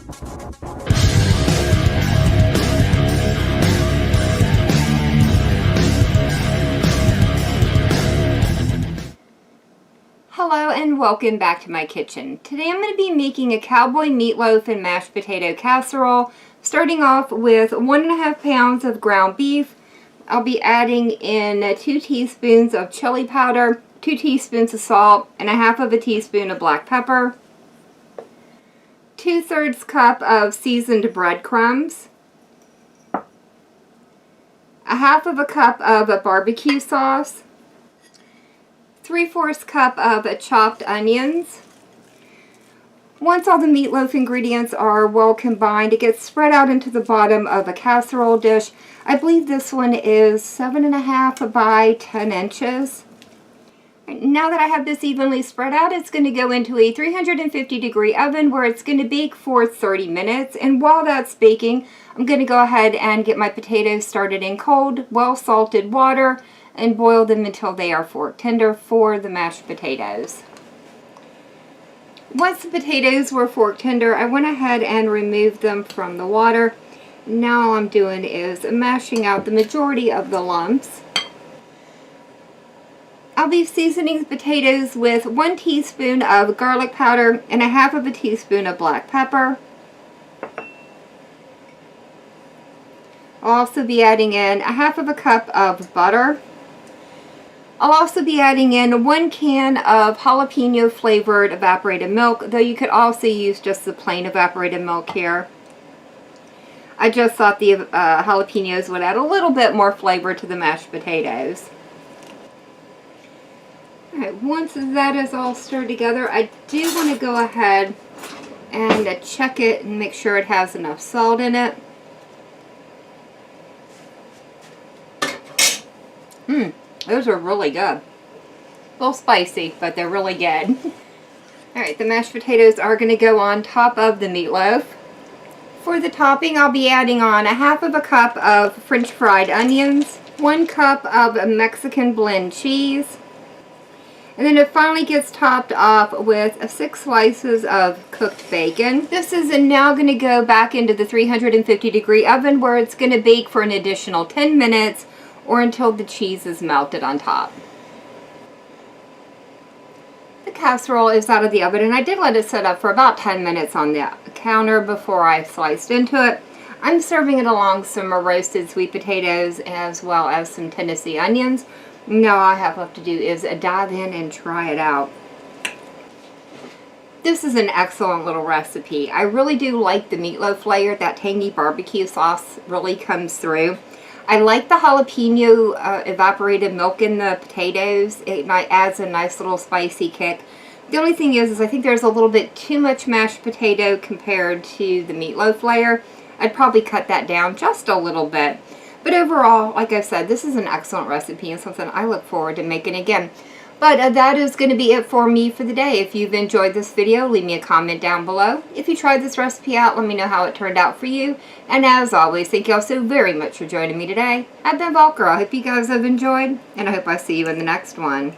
Hello and welcome back to my kitchen. Today I'm going to be making a cowboy meatloaf and mashed potato casserole, starting off with 1.5 pounds of ground beef. I'll be adding in 2 teaspoons of chili powder, 2 teaspoons of salt, and 1/2 teaspoon of black pepper, 2/3 cup of seasoned breadcrumbs, 1/2 cup of barbecue sauce, 3/4 cup of chopped onions. Once all the meatloaf ingredients are well combined, it gets spread out into the bottom of a casserole dish. I believe this one is 7.5 by 10 inches. Now that I have this evenly spread out, it's going to go into a 350-degree oven where it's going to bake for 30 minutes. And while that's baking, I'm going to go ahead and get my potatoes started in cold, well-salted water and boil them until they are fork tender for the mashed potatoes. Once the potatoes were fork tender, I went ahead and removed them from the water. Now all I'm doing is mashing out the majority of the lumps. I'll be seasoning the potatoes with 1 teaspoon of garlic powder and 1/2 teaspoon of black pepper. I'll also be adding in 1/2 cup of butter. I'll also be adding in 1 can of jalapeno flavored evaporated milk, though you could also use just the plain evaporated milk here. I just thought the jalapenos would add a little bit more flavor to the mashed potatoes. Alright, once that is all stirred together, I do want to go ahead and check it and make sure it has enough salt in it. Those are really good. A little spicy, but they're really good. Alright, the mashed potatoes are going to go on top of the meatloaf. For the topping, I'll be adding on 1/2 cup of French fried onions, 1 cup of Mexican blend cheese, and then it finally gets topped off with 6 slices of cooked bacon. This is now going to go back into the 350-degree oven where it's going to bake for an additional 10 minutes or until the cheese is melted on top. The casserole is out of the oven and I did let it set up for about 10 minutes on the counter before I sliced into it. I'm serving it along some roasted sweet potatoes as well as some Tennessee onions. Now all I have left to do is dive in and try it out. This is an excellent little recipe. I really do like the meatloaf layer. That tangy barbecue sauce really comes through. I like the jalapeno evaporated milk in the potatoes. It adds a nice little spicy kick. The only thing is I think there's a little bit too much mashed potato compared to the meatloaf layer. I'd probably cut that down just a little bit. But overall, like I said, this is an excellent recipe and something I look forward to making again. But that is going to be it for me for the day. If you've enjoyed this video, leave me a comment down below. If you tried this recipe out, let me know how it turned out for you. And as always, thank you all so very much for joining me today. I've been Valker. I hope you guys have enjoyed, and I hope I see you in the next one.